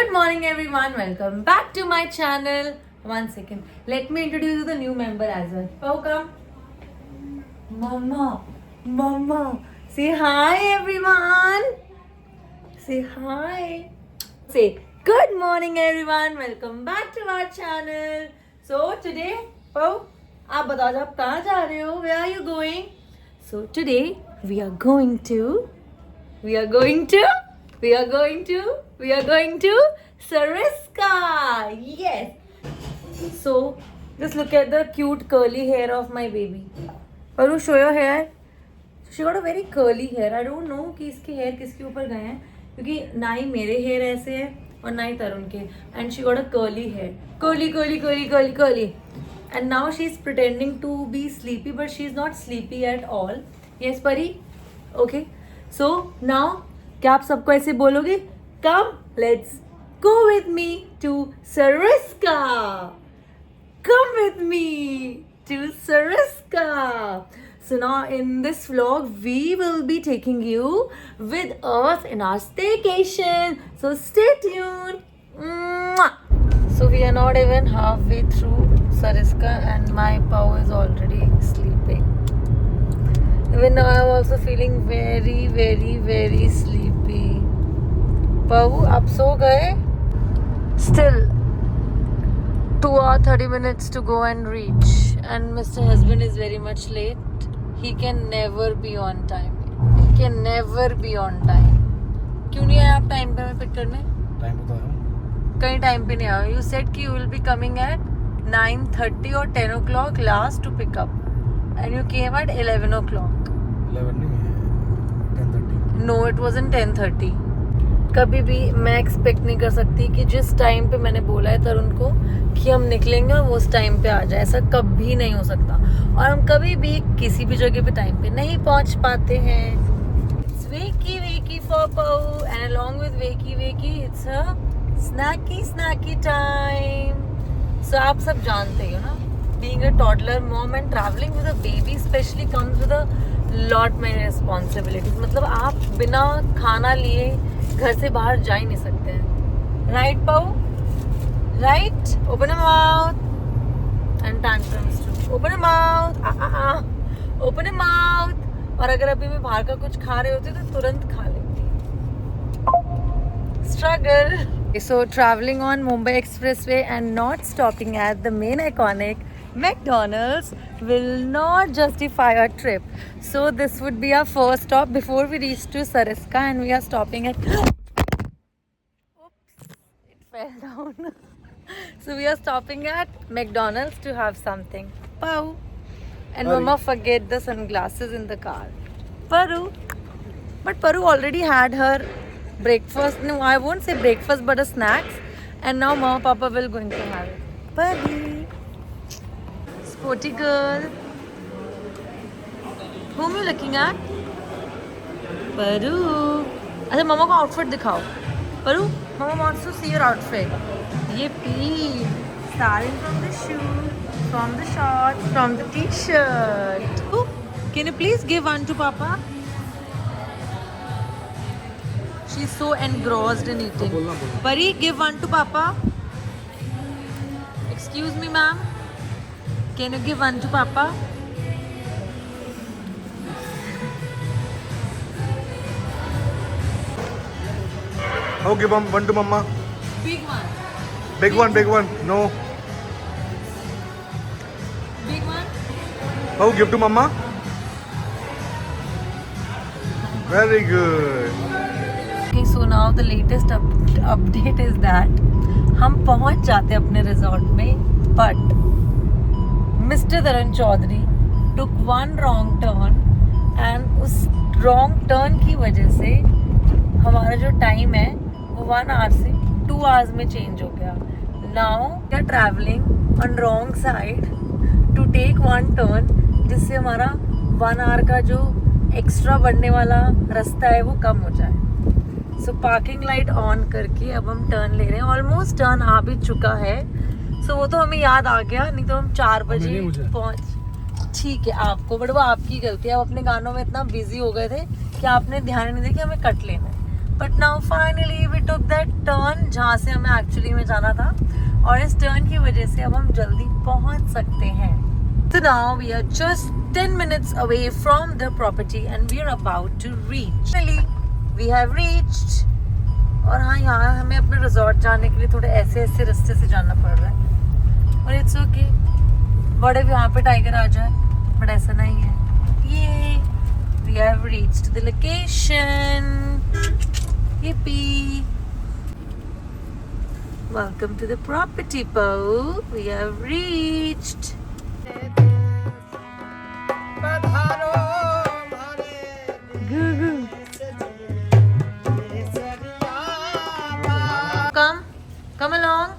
Good morning everyone, welcome back to my channel. One second, let me introduce you the new member as well. Welcome. Mama, say hi everyone. Say hi. Say good morning everyone, welcome back to our channel. So today, Pau, आप बताओ आप कहाँ जा रहे हो? Where are you going? So today we are going to Sariska. Yes. So just look at the cute curly hair of my baby. Paru, show your hair. She got a very curly hair. I don't know कि इसके hair किसके ऊपर गए हैं क्योंकि ना ही मेरे hair ऐसे हैं और ना ही तरुण के. And she got a curly hair. Curly. And now she's pretending to be sleepy, but she's not sleepy at all. Yes, Pari? Okay. So now क्या आप सबको ऐसे बोलोगे? Come, let's go with me to Sariska. Come with me to Sariska. So now in this vlog, we will be taking you with us in our staycation. So stay tuned. Mwah! So we are not even halfway through Sariska and my Pau is already sleeping. Even now I am also feeling very sleepy. Pau, आप सो गए? Still 2 hours 30 minutes to go and reach. And Mr. Husband is very much late. He can never be on time. क्यों नहीं आए आप time पे हमें pick करने? Time बता रहा हूँ. कहीं टाइम पे नहीं आए. You said कि you will be coming at 9:30 or 10 o'clock last to pick up. And you came at 11 o'clock. 11 नहीं है, 10:30. No, it wasn't 10:30. कभी भी मैं एक्सपेक्ट नहीं कर सकती कि जिस टाइम पे मैंने बोला है तरुण को कि हम निकलेंगे वो उस टाइम पे आ जाए. ऐसा कभी नहीं हो सकता और हम कभी भी किसी भी जगह पे टाइम पे नहीं पहुंच पाते हैं. It's wakey for Pau and along with wakey it's a snacky time. So आप सब जानते हो ना, being a toddler mom and traveling with a baby especially comes with a lot many responsibilities. मतलब आप बिना खाना लिए घर से बाहर जा ही नहीं सकते हैं. Right, Pau? Right? Open your mouth. And tantrums too. Open your mouth. Open your mouth. और अगर अभी मैं बाहर का कुछ खा रही होती तो तुरंत खा लेती. Struggle. So traveling on Mumbai Expressway and not stopping at the main iconic McDonald's will not justify our trip. So this would be our first stop before we reach to Sariska and we are stopping at Oops, it fell down. So we are stopping at McDonald's to have something. Pau. And Mama forget the sunglasses in the car. Paru. But Paru already had her breakfast. No, I won't say breakfast but a snacks. And now Mama Papa will going to have it. Paru. Sporty girl. Whom you looking at? Paru. अच्छा Mama को outfit दिखाओ. Paru, Mama wants to see your outfit. ये pink. Starting from the shoe, from the shorts, from the t-shirt. Oh, can you please give one to Papa? She's so engrossed in eating. Pari, give one to Papa. Excuse me, ma'am. Can you give one to Papa? Oh, give one to Mama. Big one. Big one. No. Big one. Oh, give to Mama. Very good. Okay, so now the latest update is that हम पहुंच जाते अपने resort में, but Mr. Tarun Chaudhary took one wrong turn and उस wrong turn की वजह से हमारा जो टाइम है वो 1 hour से 2 hours में चेंज हो गया. Now we are traveling on wrong side to take one turn जिससे हमारा 1 hour का जो एक्स्ट्रा बढ़ने वाला रास्ता है वो कम हो जाए. सो पार्किंग लाइट ऑन करके अब हम टर्न ले रहे हैं. ऑलमोस्ट टर्न आ भी चुका है. सो वो तो हमें याद आ गया, नहीं तो हम 4 बजे पहुंच. ठीक है आपको, बट वो आपकी गलती है. आप अपने गानों में इतना बिजी हो गए थे कि आपने ध्यान नहीं दिया कि हमें कट लेना है. But now finally we took that turn turn जहाँ से हमें एक्चुअली में जाना था, और इस टर्न की वजह से अब हम जल्दी पहुँच सकते हैं. So now we are just 10 minutes away from the property and we are about to reach. Finally, we have reached. और हाँ, यहाँ हमें अपने रिजॉर्ट जाने के लिए थोड़े ऐसे ऐसे रास्ते से जाना पड़ रहा है, और इट्स ओके. बड़े यहाँ पे टाइगर आ जाए, बट ऐसा नहीं है. ये we have reached the location. Yippee! Welcome to the property, Pau. We have reached. Come along.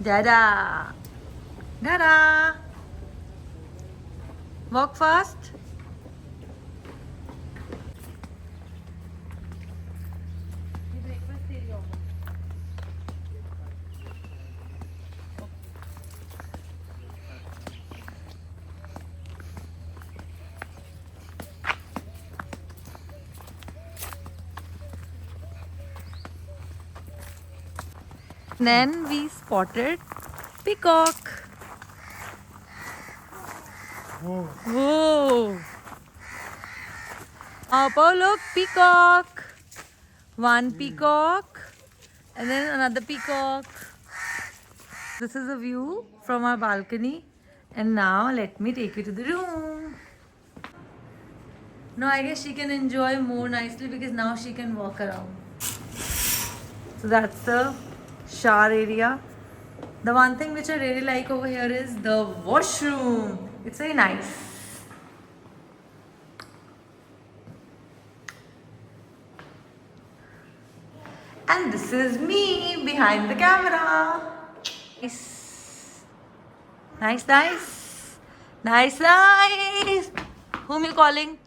Dada. Dada. Walk fast. Then we spotted peacock. Whoa! Oh, look, peacock. One peacock, and then another peacock. This is a view from our balcony. And now let me take you to the room. Now I guess she can enjoy more nicely because now she can walk around. So that's the shower area. The one thing which I really like over here is the washroom. It's very nice. And this is me behind the camera. Nice. Nice, nice. Nice, nice. Whom you calling?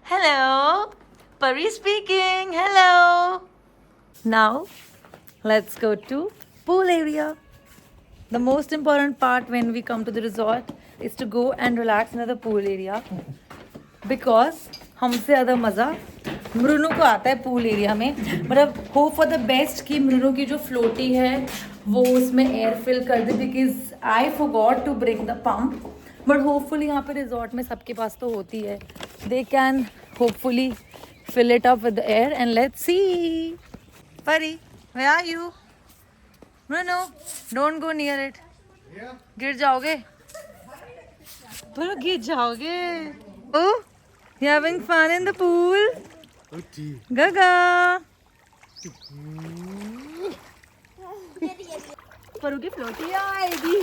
Hello. Pari speaking. Hello. Now, let's go to pool area. The most important part when we come to the resort is to go and relax in the pool area, because हमसे ज़्यादा मज़ा मृनु को आता है pool area में. मतलब hope for the best कि मृनु की जो फ्लोटी है वो उसमें एयर फिल कर दे, because I forgot to bring the pump. But hopefully यहाँ पे रिजॉर्ट में सबके पास तो होती है. They can hopefully fill it up with the air and let's see. Pari, where are you? No, don't go near it. गिर जाओगे. पर गिर जाओगे. Oh, you having fun in the pool? Gaga. परू की फ्लोटी आएगी.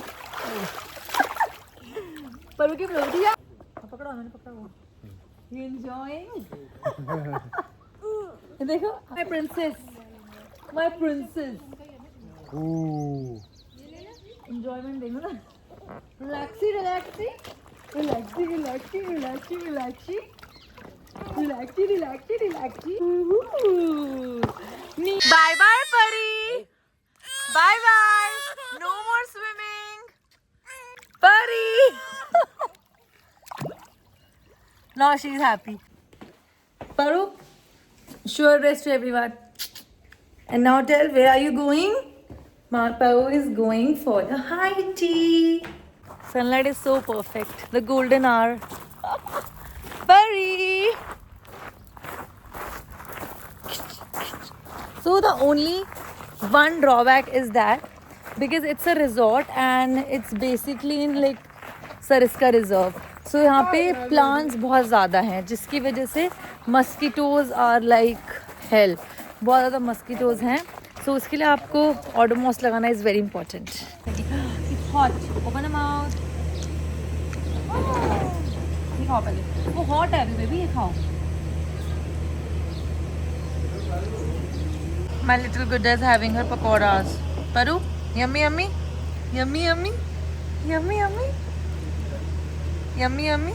परू की फ्लोटी आ. पकड़ो, मैंने पकड़ा वो. You enjoying? देखो, my princess, my princess. Ooh. Enjoyment देखो ना. Relaxy, relaxy, relaxy, relaxy, relaxy, relaxy, relaxy, relaxy, relaxy. Bye bye, Pari. Bye bye. No more swimming. Pari. Now she's happy. Paru, show address to everyone. And now tell, where are you going? Paru is going for the high tea. Sunlight is so perfect. The golden hour. Pari. So the only one drawback is that because it's a resort and it's basically in like Sariska Reserve. So यहाँ पे plants बहुत ज़्यादा हैं, जिसकी वजह से mosquitoes are like hell. बहुत ज़्यादा mosquitoes हैं. So उसके लिए आपको Odomos लगाना is very important. It's hot. Open the mouth. ये खाओ पहले. वो hot है अभी baby, ये खाओ. My little Gudda is having her pakoras. Paru, yummy, yummy, yummy, yummy, yummy, yummy. Yummy, yummy.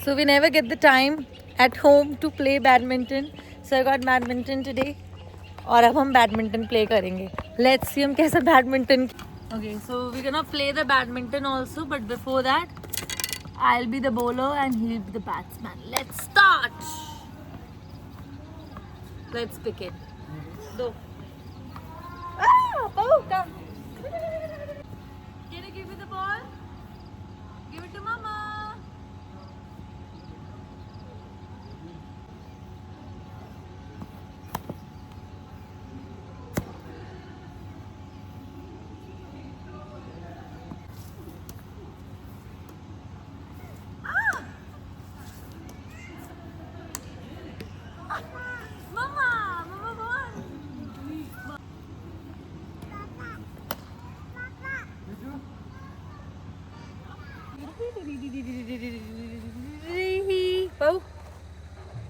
So we never get the time at home to play badminton. So I got badminton today. और अब हम badminton play करेंगे. Let's see हम कैसा badminton. Okay, so we're gonna play the badminton also. But before that, I'll be the bowler and he'll be the batsman. Let's start. Let's pick it. Do. Ah, Pau, come. Can you give me the ball? Give it to Mama. Mama, Mama won. Pau,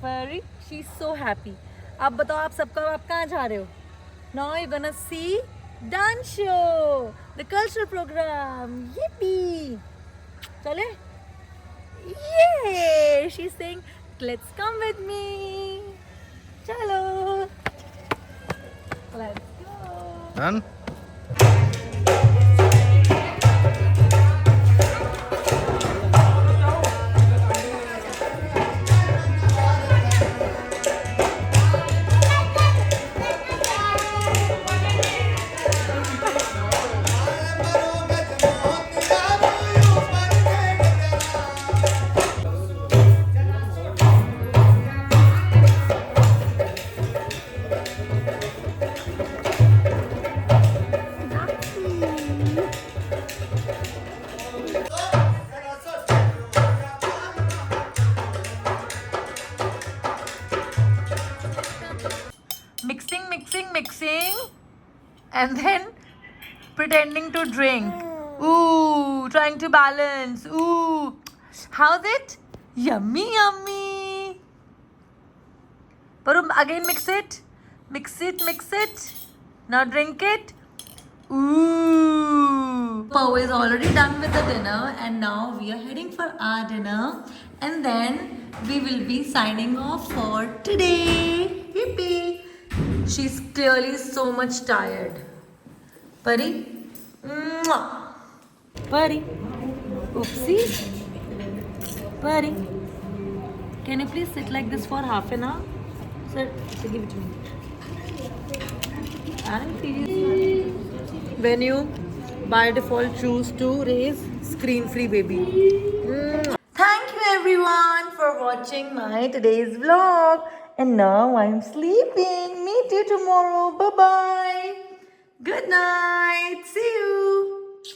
Pari, she's so happy. अब बताओ आप सबका आप कहाँ जा रहे हो? Now you're gonna see dance show, the cultural program. Yippee! चले? Yay! She's saying, let's come with me. चलो. Let's go. Done? Mixing, and then pretending to drink. Ooh, trying to balance. Ooh, how's it? Yummy. Paru, again mix it. Mix it. Now drink it. Ooh. Pau is already done with the dinner, and now we are heading for our dinner, and then we will be signing off for today. Yippee! She's clearly so much tired. Pari? Mwah. Pari? Oopsie. Pari? Can you please sit like this for half an hour? Sir, give it to me. And please. When you by default choose to raise screen-free baby. Thank you everyone for watching my today's vlog. And now I'm sleeping. Meet you tomorrow. Bye-bye. Good night. See you.